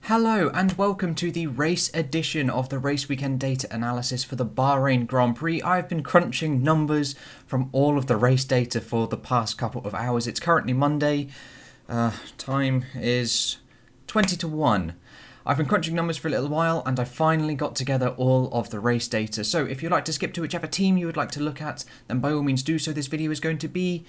Hello and welcome to the race edition of the race weekend data analysis for the Bahrain Grand Prix. I've been crunching numbers from all of the race data for the past couple of hours. It's currently Monday. Time is 20 to 1. I've been crunching numbers for a little while and I finally got together all of the race data. So if you'd like to skip to whichever team you would like to look at, then by all means do so. This video is going to be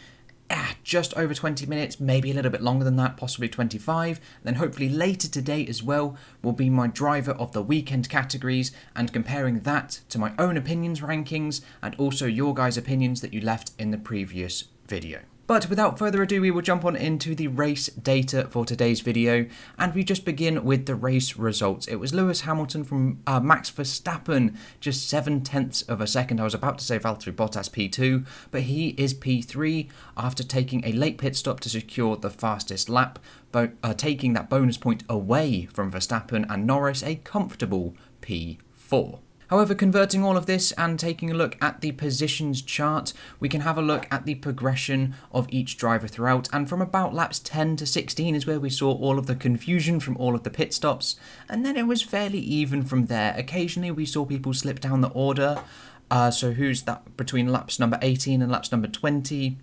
just over 20 minutes, maybe a little bit longer than that, possibly 25. Then hopefully later today as well will be my driver of the weekend categories and comparing that to my own opinions rankings and also your guys' opinions that you left in the previous video. But without further ado, we will jump on into the race data for today's video, and we just begin with the race results. It was Lewis Hamilton from Max Verstappen, just 0.7 of a second. I was about to say Valtteri Bottas P2, but he is P3 after taking a late pit stop to secure the fastest lap, taking that bonus point away from Verstappen and Norris, a comfortable P4. However, converting all of this and taking a look at the positions chart, we can have a look at the progression of each driver throughout, and from about laps 10 to 16 is where we saw all of the confusion from all of the pit stops, and then it was fairly even from there. Occasionally we saw people slip down the order, so who's that between laps number 18 and laps number 20?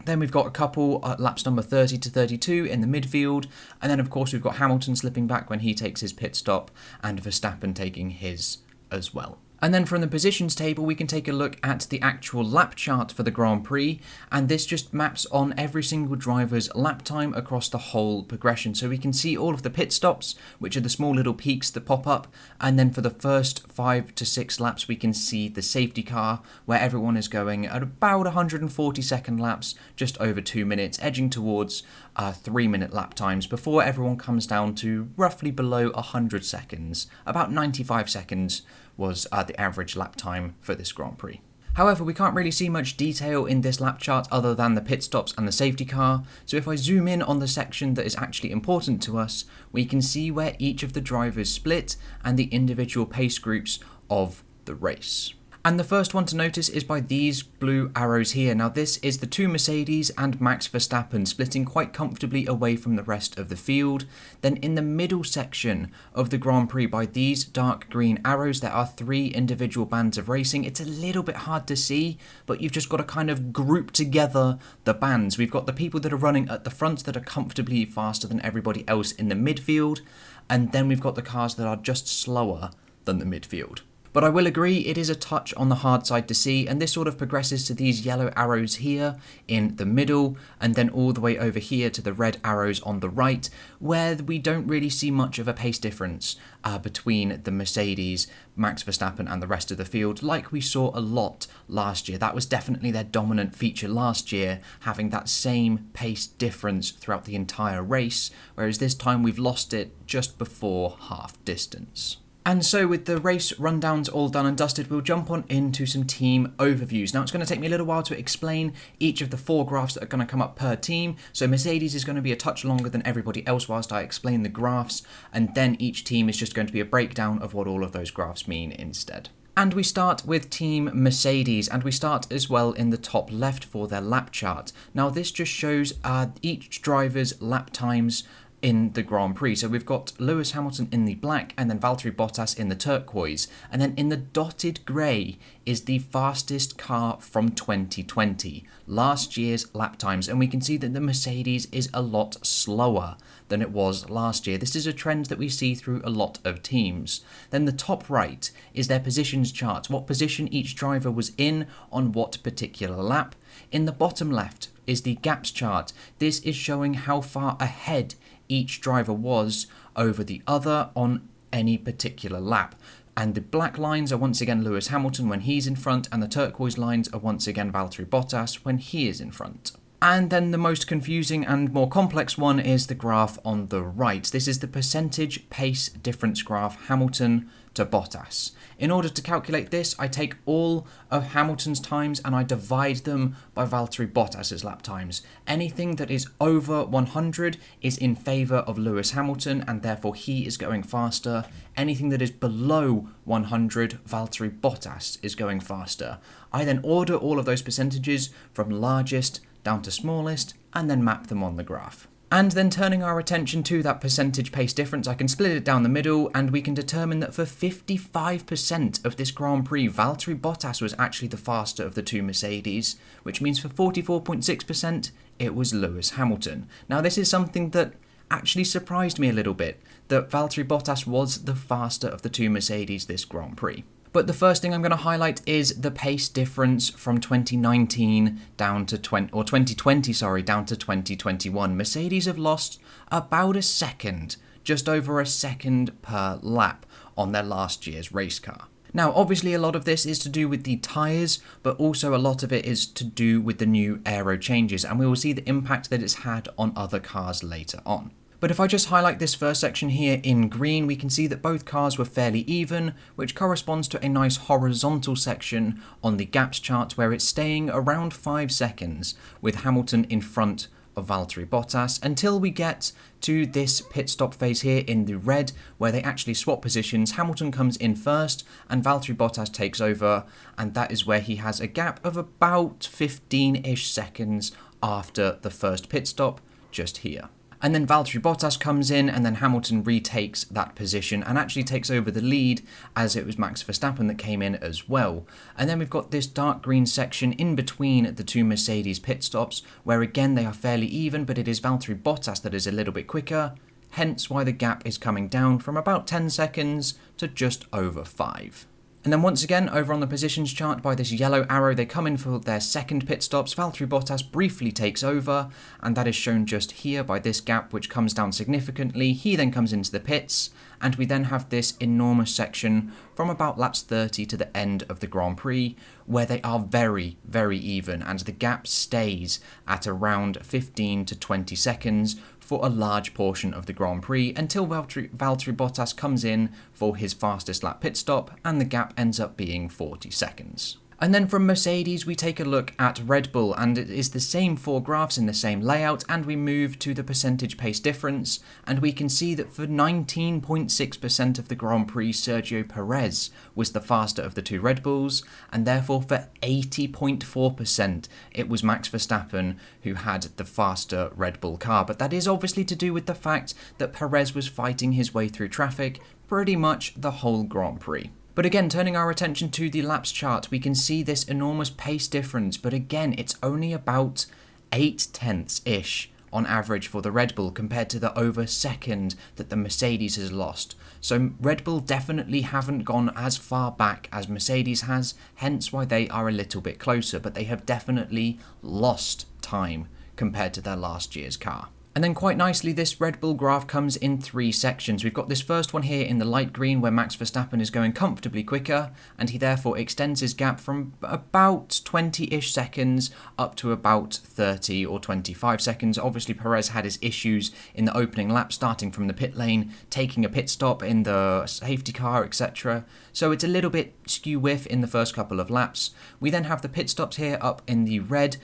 Then we've got a couple at laps number 30 to 32 in the midfield, and then of course we've got Hamilton slipping back when he takes his pit stop, and Verstappen taking his as well. And then from the positions table we can take a look at the actual lap chart for the Grand Prix, and this just maps on every single driver's lap time across the whole progression. So we can see all of the pit stops, which are the small little peaks that pop up, and then for the first 5 to 6 laps we can see the safety car where everyone is going at about 140 second laps, just over 2 minutes, edging towards 3-minute lap times before everyone comes down to roughly below 100 seconds. About 95 seconds was the average lap time for this Grand Prix. However, we can't really see much detail in this lap chart other than the pit stops and the safety car, so if I zoom in on the section that is actually important to us, we can see where each of the drivers split and the individual pace groups of the race. And the first one to notice is by these blue arrows here. Now this is the two Mercedes and Max Verstappen splitting quite comfortably away from the rest of the field. Then in the middle section of the Grand Prix by these dark green arrows there are 3 individual bands of racing. It's a little bit hard to see, but you've just got to kind of group together the bands. We've got the people that are running at the front that are comfortably faster than everybody else in the midfield, and then we've got the cars that are just slower than the midfield. But I will agree it is a touch on the hard side to see, and this sort of progresses to these yellow arrows here in the middle and then all the way over here to the red arrows on the right, where we don't really see much of a pace difference between the Mercedes, Max Verstappen and the rest of the field like we saw a lot last year. That was definitely their dominant feature last year, having that same pace difference throughout the entire race, whereas this time we've lost it just before half distance. And so with the race rundowns all done and dusted, we'll jump on into some team overviews. Now it's going to take me a little while to explain each of the 4 graphs that are going to come up per team. So Mercedes is going to be a touch longer than everybody else whilst I explain the graphs, and then each team is just going to be a breakdown of what all of those graphs mean instead. And we start with Team Mercedes, and we start as well in the top left for their lap chart. Now this just shows each driver's lap times in the Grand Prix. So we've got Lewis Hamilton in the black and then Valtteri Bottas in the turquoise, and then in the dotted grey is the fastest car from 2020, last year's lap times, and we can see that the Mercedes is a lot slower than it was last year. This is a trend that we see through a lot of teams. Then the top right is their positions chart, what position each driver was in on what particular lap. In the bottom left is the gaps chart. This is showing how far ahead each driver was over the other on any particular lap. And the black lines are once again Lewis Hamilton when he's in front, and the turquoise lines are once again Valtteri Bottas when he is in front. And then the most confusing and more complex one is the graph on the right. This is the percentage pace difference graph, Hamilton to Bottas. In order to calculate this, I take all of Hamilton's times and I divide them by Valtteri Bottas's lap times. Anything that is over 100 is in favour of Lewis Hamilton, and therefore he is going faster. Anything that is below 100, Valtteri Bottas is going faster. I then order all of those percentages from largest down to smallest and then map them on the graph. And then turning our attention to that percentage pace difference, I can split it down the middle and we can determine that for 55% of this Grand Prix, Valtteri Bottas was actually the faster of the two Mercedes, which means for 44.6%, it was Lewis Hamilton. Now this is something that actually surprised me a little bit, that Valtteri Bottas was the faster of the two Mercedes this Grand Prix. But the first thing I'm going to highlight is the pace difference from 2019 down to 2020, down to 2021. Mercedes have lost about a second, just over a second per lap on their last year's race car. Now, obviously a lot of this is to do with the tyres, but also a lot of it is to do with the new aero changes, and we will see the impact that it's had on other cars later on. But if I just highlight this first section here in green, we can see that both cars were fairly even, which corresponds to a nice horizontal section on the gaps chart where it's staying around 5 seconds, with Hamilton in front of Valtteri Bottas, until we get to this pit stop phase here in the red, where they actually swap positions. Hamilton comes in first and Valtteri Bottas takes over, and that is where he has a gap of about 15-ish seconds after the first pit stop, just here. And then Valtteri Bottas comes in and then Hamilton retakes that position and actually takes over the lead, as it was Max Verstappen that came in as well. And then we've got this dark green section in between the two Mercedes pit stops, where again they are fairly even, but it is Valtteri Bottas that is a little bit quicker, hence why the gap is coming down from about 10 seconds to just over 5. And then once again, over on the positions chart by this yellow arrow, they come in for their second pit stops. Valtteri Bottas briefly takes over, and that is shown just here by this gap, which comes down significantly. He then comes into the pits, and we then have this enormous section from about laps 30 to the end of the Grand Prix, where they are very, very even, and the gap stays at around 15 to 20 seconds for a large portion of the Grand Prix, until Valtteri Bottas comes in for his fastest lap pit stop, and the gap ends up being 40 seconds. And then from Mercedes, we take a look at Red Bull, and it is the same 4 graphs in the same layout, and we move to the percentage pace difference, and we can see that for 19.6% of the Grand Prix, Sergio Perez was the faster of the two Red Bulls, and therefore for 80.4%, it was Max Verstappen who had the faster Red Bull car. But that is obviously to do with the fact that Perez was fighting his way through traffic pretty much the whole Grand Prix. But again, turning our attention to the laps chart, we can see this enormous pace difference, but again, it's only about 0.8-ish on average for the Red Bull compared to the over second that the Mercedes has lost. So Red Bull definitely haven't gone as far back as Mercedes has, hence why they are a little bit closer, but they have definitely lost time compared to their last year's car. And then quite nicely, this Red Bull graph comes in 3 sections. We've got this first one here in the light green where Max Verstappen is going comfortably quicker, and he therefore extends his gap from about 20-ish seconds up to about 30 or 25 seconds. Obviously, Perez had his issues in the opening lap, starting from the pit lane, taking a pit stop in the safety car, etc. So it's a little bit skew-whiff in the first couple of laps. We then have the pit stops here up in the red,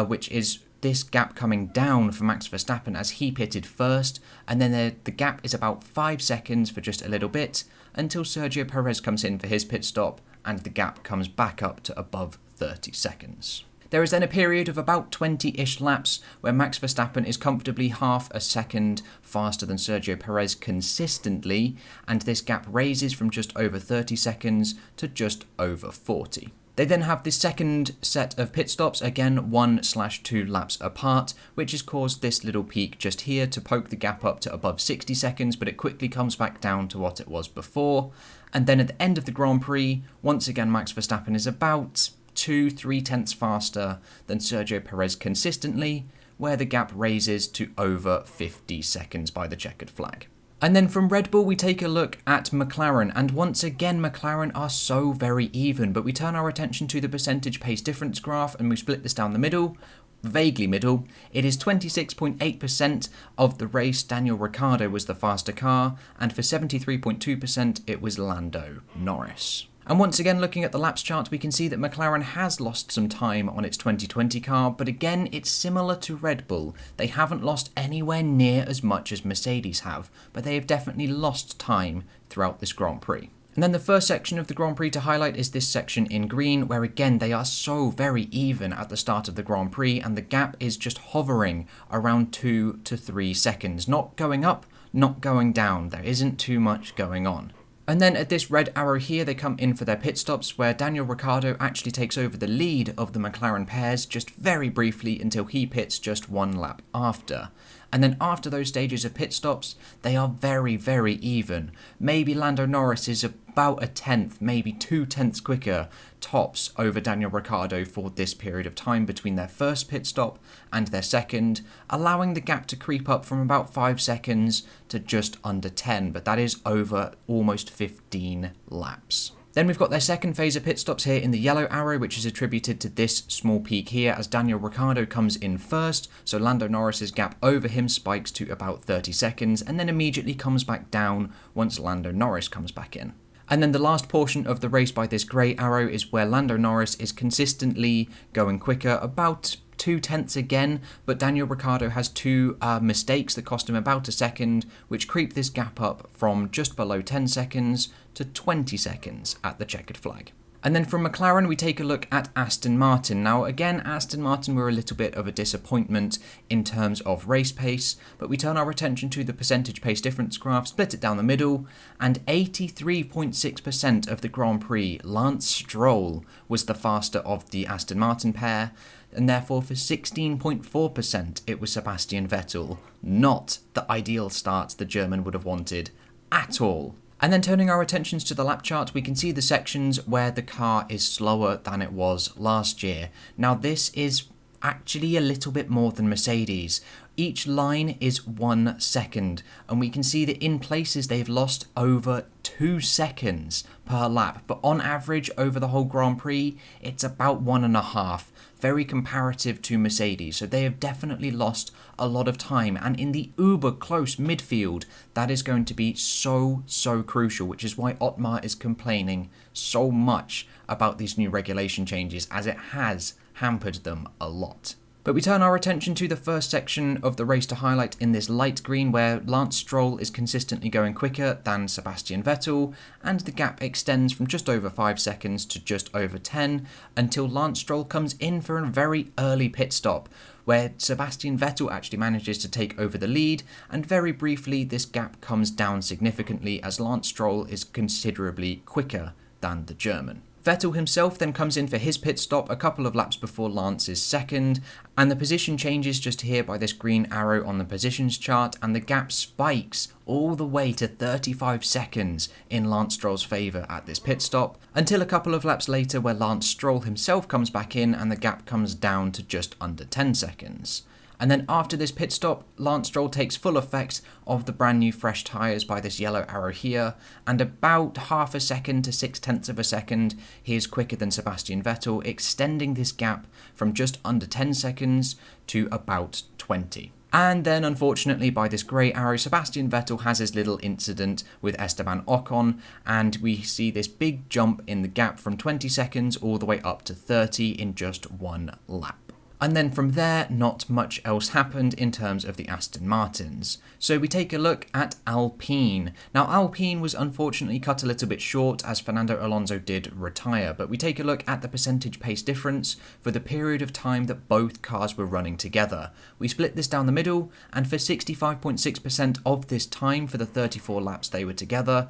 which is this gap coming down for Max Verstappen as he pitted first, and then the gap is about 5 seconds for just a little bit until Sergio Perez comes in for his pit stop, and the gap comes back up to above 30 seconds. There is then a period of about 20-ish laps where Max Verstappen is comfortably half a second faster than Sergio Perez consistently, and this gap raises from just over 30 seconds to just over 40. They then have the second set of pit stops, again 1/2 laps apart, which has caused this little peak just here to poke the gap up to above 60 seconds, but it quickly comes back down to what it was before. And then at the end of the Grand Prix, once again Max Verstappen is about 2-3 tenths faster than Sergio Perez consistently, where the gap raises to over 50 seconds by the checkered flag. And then from Red Bull, we take a look at McLaren, and once again, McLaren are so very even, but we turn our attention to the percentage pace difference graph, and we split this down the middle, vaguely middle. It is 26.8% of the race, Daniel Ricciardo was the faster car, and for 73.2%, it was Lando Norris. And once again, looking at the laps chart, we can see that McLaren has lost some time on its 2020 car, but again, it's similar to Red Bull. They haven't lost anywhere near as much as Mercedes have, but they have definitely lost time throughout this Grand Prix. And then the first section of the Grand Prix to highlight is this section in green, where again they are so very even at the start of the Grand Prix, and the gap is just hovering around 2 to 3 seconds. Not going up, not going down. There isn't too much going on. And then at this red arrow here, they come in for their pit stops, where Daniel Ricciardo actually takes over the lead of the McLaren pairs just very briefly until he pits just one lap after. And then after those stages of pit stops, they are very, very even. Maybe Lando Norris is about a tenth, maybe 2/10 quicker tops over Daniel Ricciardo for this period of time between their first pit stop and their second, allowing the gap to creep up from about 5 seconds to just under 10, but that is over almost 15 laps. Then we've got their second phase of pit stops here in the yellow arrow, which is attributed to this small peak here as Daniel Ricciardo comes in first, so Lando Norris's gap over him spikes to about 30 seconds and then immediately comes back down once Lando Norris comes back in. And then the last portion of the race by this grey arrow is where Lando Norris is consistently going quicker, about 2/10 again, but Daniel Ricciardo has two mistakes that cost him about a second, which creep this gap up from just below 10 seconds to 20 seconds at the checkered flag. And then from McLaren, we take a look at Aston Martin. Now, again, Aston Martin were a little bit of a disappointment in terms of race pace, but we turn our attention to the percentage pace difference graph, split it down the middle, and 83.6% of the Grand Prix, Lance Stroll was the faster of the Aston Martin pair, and therefore for 16.4% it was Sebastian Vettel, not the ideal start the German would have wanted at all. And then turning our attentions to the lap chart, we can see the sections where the car is slower than it was last year. Now this is actually a little bit more than Mercedes. Each line is 1 second, and we can see that in places they've lost over 2 seconds per lap, but on average over the whole Grand Prix, it's about 1.5. Very comparative to Mercedes, so they have definitely lost a lot of time, and in the uber close midfield, that is going to be so crucial, which is why Otmar is complaining so much about these new regulation changes, as it has hampered them a lot. But we turn our attention to the first section of the race to highlight in this light green, where Lance Stroll is consistently going quicker than Sebastian Vettel, and the gap extends from just over 5 seconds to just over 10, until Lance Stroll comes in for a very early pit stop, where Sebastian Vettel actually manages to take over the lead, and very briefly this gap comes down significantly as Lance Stroll is considerably quicker than the German. Vettel himself then comes in for his pit stop a couple of laps before Lance's second, and the position changes just here by this green arrow on the positions chart, and the gap spikes all the way to 35 seconds in Lance Stroll's favour at this pit stop, until a couple of laps later where Lance Stroll himself comes back in and the gap comes down to just under 10 seconds. And then after this pit stop, Lance Stroll takes full effect of the brand new fresh tyres by this yellow arrow here, and about half a second to 0.6 of a second, he is quicker than Sebastian Vettel, extending this gap from just under 10 seconds to about 20. And then, unfortunately, by this grey arrow, Sebastian Vettel has his little incident with Esteban Ocon, and we see this big jump in the gap from 20 seconds all the way up to 30 in just one lap. And then from there, not much else happened in terms of the Aston Martins. So we take a look at Alpine. Now Alpine was unfortunately cut a little bit short as Fernando Alonso did retire, but we take a look at the percentage pace difference for the period of time that both cars were running together. We split this down the middle, and for 65.6% of this time for the 34 laps they were together,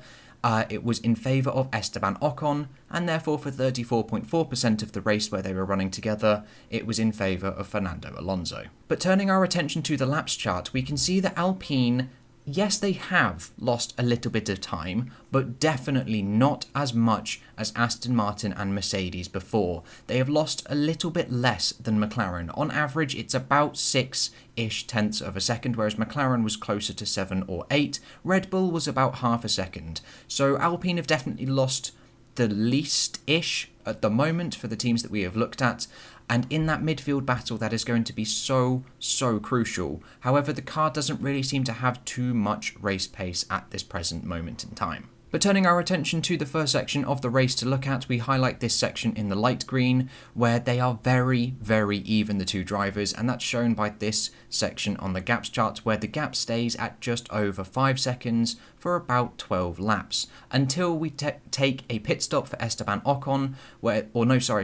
it was in favour of Esteban Ocon, and therefore for 34.4% of the race where they were running together, it was in favour of Fernando Alonso. But turning our attention to the laps chart, we can see that Alpine, yes, they have lost a little bit of time, but definitely not as much as Aston Martin and Mercedes before. They have lost a little bit less than McLaren. On average, it's about 6-ish tenths of a second, whereas McLaren was closer to 7 or 8. Red Bull was about half a second. So Alpine have definitely lost the least-ish at the moment for the teams that we have looked at. And in that midfield battle, that is going to be so crucial. However, the car doesn't really seem to have too much race pace at this present moment in time. But turning our attention to the first section of the race to look at, we highlight this section in the light green, where they are very, very even, the two drivers, and that's shown by this section on the gaps chart, where the gap stays at just over 5 seconds for about 12 laps, until we take a pit stop for Esteban Ocon,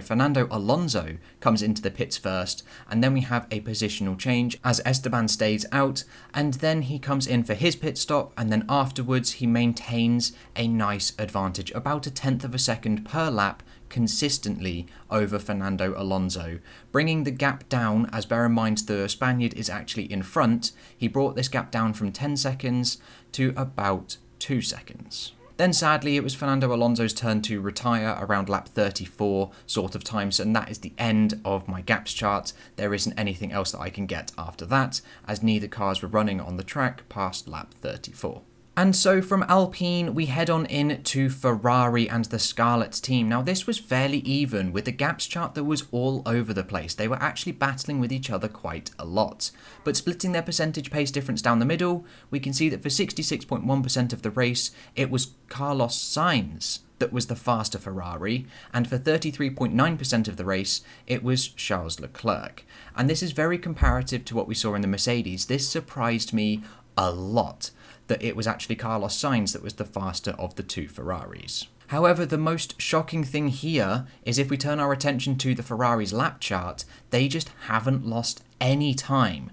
Fernando Alonso comes into the pits first, and then we have a positional change as Esteban stays out, and then he comes in for his pit stop, and then afterwards he maintains a nice advantage, about 1/10 of a second per lap consistently over Fernando Alonso, bringing the gap down, as bear in mind the Spaniard is actually in front. He brought this gap down from 10 seconds to about 2 seconds. Then sadly it was Fernando Alonso's turn to retire around lap 34 sort of times, and that is the end of my gaps chart. There isn't anything else that I can get after that, as neither cars were running on the track past lap 34. And so from Alpine, we head on in to Ferrari and the Scarlet team. Now this was fairly even, with the gaps chart that was all over the place. They were actually battling with each other quite a lot. But splitting their percentage pace difference down the middle, we can see that for 66.1% of the race, it was Carlos Sainz that was the faster Ferrari, and for 33.9% of the race, it was Charles Leclerc. And this is very comparative to what we saw in the Mercedes. This surprised me a lot, that it was actually Carlos Sainz that was the faster of the two Ferraris. However, the most shocking thing here is if we turn our attention to the Ferrari's lap chart, they just haven't lost any time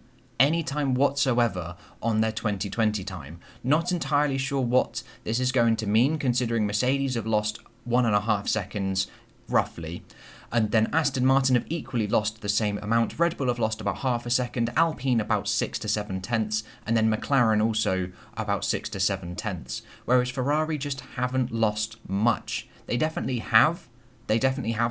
whatsoever on their 2020 time. Not entirely sure what this is going to mean, considering Mercedes have lost 1.5 seconds roughly, and then Aston Martin have equally lost the same amount. Red Bull have lost about half a second, Alpine about 6 to 7 tenths, and then McLaren also about 6 to 7 tenths, whereas Ferrari just haven't lost much. They definitely have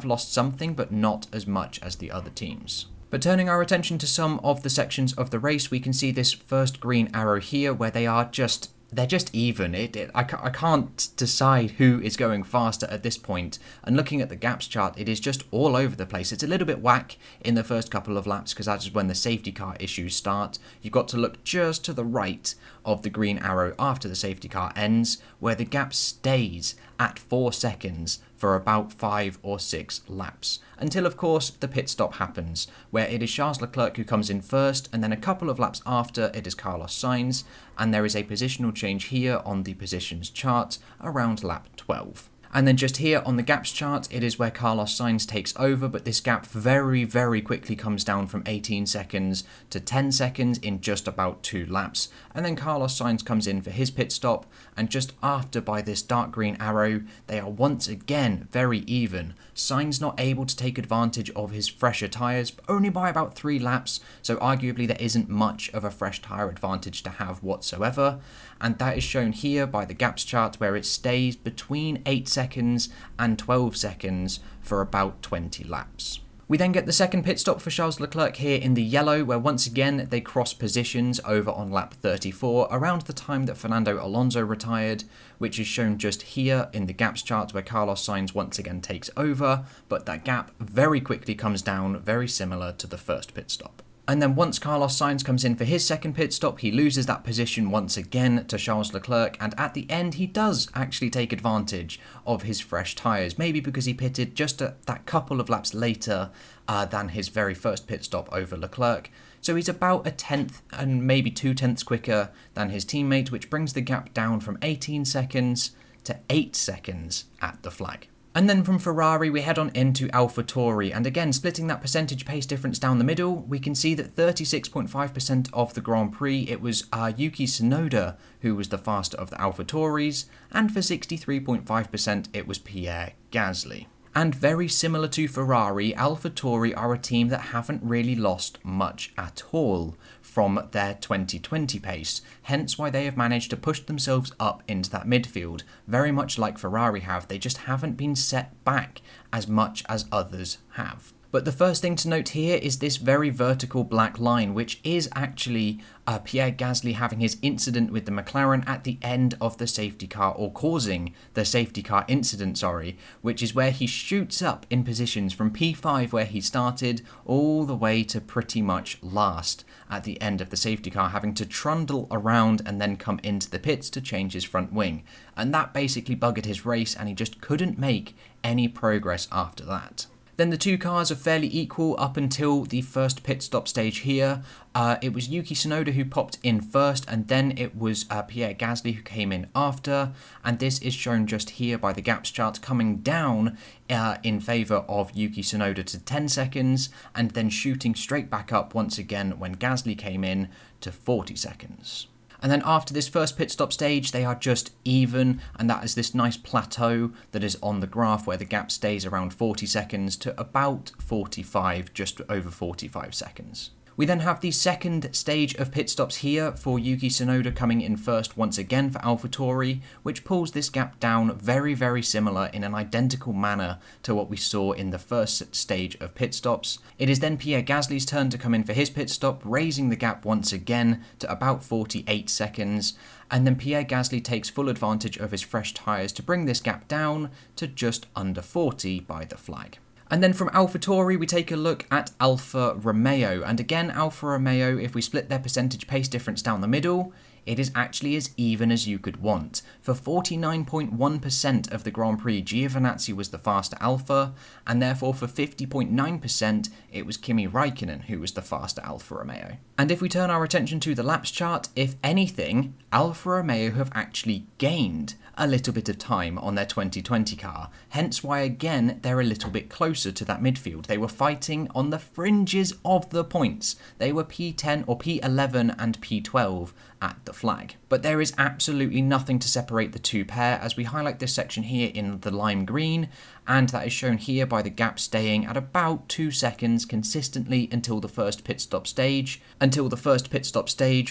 lost something, but not as much as the other teams. But turning our attention to some of the sections of the race, we can see this first green arrow here, where they're just even. I can't decide who is going faster at this point, and looking at the gaps chart, it is just all over the place. It's a little bit whack in the first couple of laps, because that is when the safety car issues start. You've got to look just to the right of the green arrow after the safety car ends, where the gap stays at 4 seconds for about 5 or 6 laps, until of course the pit stop happens, where it is Charles Leclerc who comes in first, and then a couple of laps after it is Carlos Sainz, and there is a positional change here on the positions chart around lap 12. And then just here on the gaps chart, it is where Carlos Sainz takes over, but this gap very, very quickly comes down from 18 seconds to 10 seconds in just about 2 laps. And then Carlos Sainz comes in for his pit stop, and just after, by this dark green arrow, they are once again very even. Sainz not able to take advantage of his fresher tyres, only by about 3 laps, so arguably there isn't much of a fresh tyre advantage to have whatsoever. And that is shown here by the gaps chart, where it stays between 8 seconds and 12 seconds for about 20 laps. We then get the second pit stop for Charles Leclerc here in the yellow, where once again they cross positions over on lap 34, around the time that Fernando Alonso retired, which is shown just here in the gaps chart, where Carlos Sainz once again takes over, but that gap very quickly comes down, very similar to the first pit stop. And then once Carlos Sainz comes in for his second pit stop, he loses that position once again to Charles Leclerc, and at the end he does actually take advantage of his fresh tyres, maybe because he pitted just that couple of laps later than his very first pit stop over Leclerc. So he's about 1/10 and maybe 2 tenths quicker than his teammate, which brings the gap down from 18 seconds to 8 seconds at the flag. And then from Ferrari, we head on into Alfa Tauri, and again, splitting that percentage pace difference down the middle, we can see that 36.5% of the Grand Prix, it was Yuki Tsunoda who was the faster of the Alfa Tauris, and for 63.5%, it was Pierre Gasly. And very similar to Ferrari, Alfa Tauri are a team that haven't really lost much at all from their 2020 pace, hence why they have managed to push themselves up into that midfield. Very much like Ferrari have, they just haven't been set back as much as others have. But the first thing to note here is this very vertical black line, which is actually Pierre Gasly having his incident with the McLaren at the end of the safety car, or causing the safety car incident, which is where he shoots up in positions from P5 where he started all the way to pretty much last at the end of the safety car, having to trundle around and then come into the pits to change his front wing. And that basically buggered his race, and he just couldn't make any progress after that. Then the two cars are fairly equal up until the first pit stop stage here. It was Yuki Tsunoda who popped in first, and then it was Pierre Gasly who came in after. And this is shown just here by the gaps chart, coming down in favour of Yuki Tsunoda to 10 seconds, and then shooting straight back up once again when Gasly came in to 40 seconds. And then after this first pit stop stage, they are just even, and that is this nice plateau that is on the graph where the gap stays around 40 seconds to about 45, just over 45 seconds. We then have the second stage of pit stops here for Yuki Tsunoda coming in first once again for AlphaTauri, which pulls this gap down very, very similar in an identical manner to what we saw in the first stage of pit stops. It is then Pierre Gasly's turn to come in for his pit stop, raising the gap once again to about 48 seconds, and then Pierre Gasly takes full advantage of his fresh tyres to bring this gap down to just under 40 by the flag. And then from AlphaTauri, we take a look at Alfa Romeo. And again, Alfa Romeo, if we split their percentage pace difference down the middle, it is actually as even as you could want. For 49.1% of the Grand Prix, Giovinazzi was the faster Alfa, and therefore for 50.9%, it was Kimi Raikkonen who was the faster Alfa Romeo. And if we turn our attention to the laps chart, if anything, Alfa Romeo have actually gained a little bit of time on their 2020 car, hence why again they're a little bit closer to that midfield. They were fighting on the fringes of the points. They were P10 or P11 and P12 at the flag. But there is absolutely nothing to separate the two pair, as we highlight this section here in the lime green, and that is shown here by the gap staying at about 2 seconds consistently until the first pit stop stage.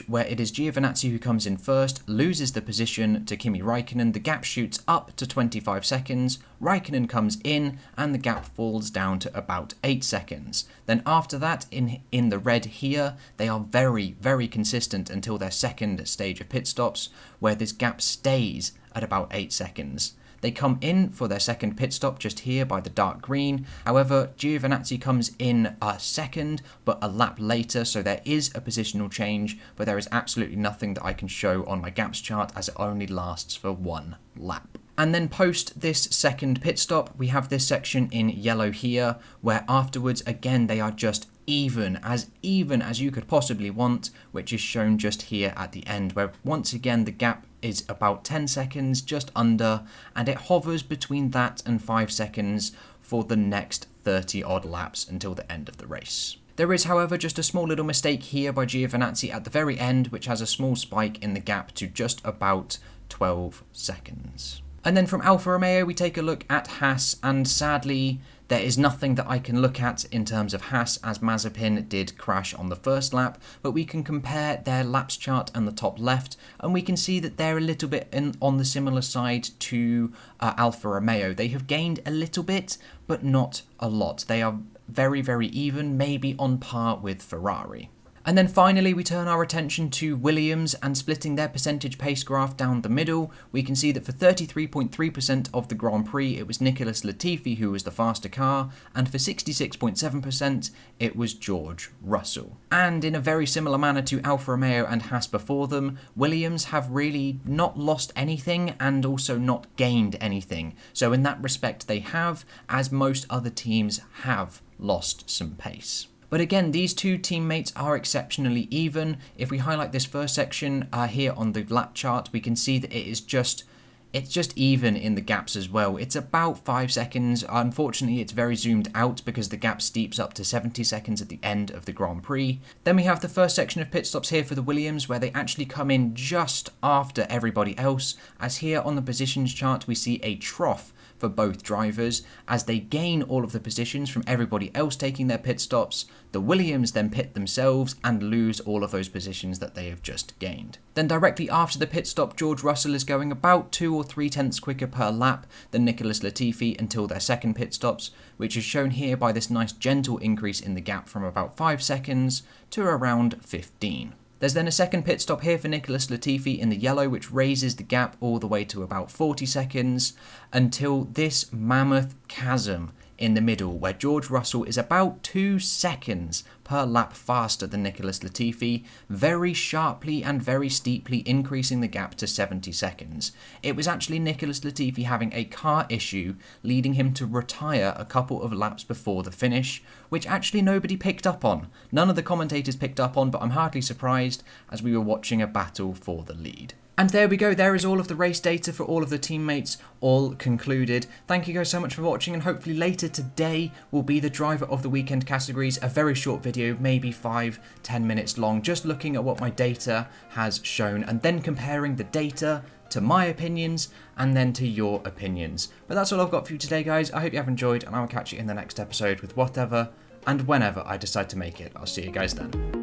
Where it is Giovinazzi who comes in first, loses the position to Kimi Raikkonen, the gap shoots up to 25 seconds, Raikkonen comes in, and the gap falls down to about 8 seconds. Then after that, in the red here, they are very, very consistent until their second stage of pit stops, where this gap stays at about 8 seconds. They come in for their second pit stop just here by the dark green. However, Giovinazzi comes in second, but a lap later, so there is a positional change, but there is absolutely nothing that I can show on my gaps chart as it only lasts for 1 lap. And then post this second pit stop, we have this section in yellow here, where afterwards, again, they are just even as you could possibly want, which is shown just here at the end, where once again the gap is about 10 seconds, just under, and it hovers between that and 5 seconds for the next 30 odd laps until the end of the race. There is, however, just a small little mistake here by Giovinazzi at the very end, which has a small spike in the gap to just about 12 seconds. And then from Alfa Romeo, we take a look at Haas, and sadly, there is nothing that I can look at in terms of Haas, as Mazepin did crash on the first lap, but we can compare their laps chart on the top left, and we can see that they're a little bit on the similar side to Alfa Romeo. They have gained a little bit, but not a lot. They are very, very even, maybe on par with Ferrari. And then finally, we turn our attention to Williams, and splitting their percentage pace graph down the middle, we can see that for 33.3% of the Grand Prix, it was Nicholas Latifi who was the faster car, and for 66.7%, it was George Russell. And in a very similar manner to Alfa Romeo and Haas before them, Williams have really not lost anything and also not gained anything. So in that respect, they have, as most other teams have, lost some pace. But again, these two teammates are exceptionally even. If we highlight this first section here on the lap chart, we can see that it's just even in the gaps as well. It's about 5 seconds. Unfortunately, it's very zoomed out because the gap steeps up to 70 seconds at the end of the Grand Prix. Then we have the first section of pit stops here for the Williams, where they actually come in just after everybody else, as here on the positions chart we see a trough for both drivers as they gain all of the positions from everybody else taking their pit stops. The Williams then pit themselves and lose all of those positions that they have just gained. Then directly after the pit stop, George Russell is going about 2 or 3 tenths quicker per lap than Nicholas Latifi until their second pit stops, which is shown here by this nice gentle increase in the gap from about 5 seconds to around 15. There's then a second pit stop here for Nicholas Latifi in the yellow, which raises the gap all the way to about 40 seconds until this mammoth chasm in the middle where George Russell is about 2 seconds per lap faster than Nicholas Latifi, very sharply and very steeply increasing the gap to 70 seconds. It was actually Nicholas Latifi having a car issue leading him to retire a couple of laps before the finish, which actually nobody picked up on. None of the commentators picked up on, but I'm hardly surprised as we were watching a battle for the lead. And there we go, there is all of the race data for all of the teammates, all concluded. Thank you guys so much for watching, and hopefully later today will be the driver of the weekend categories, a very short video, maybe 5-10 minutes long, just looking at what my data has shown and then comparing the data to my opinions and then to your opinions. But that's all I've got for you today, guys. I hope you have enjoyed, and I will catch you in the next episode with whatever and whenever I decide to make it. I'll see you guys then.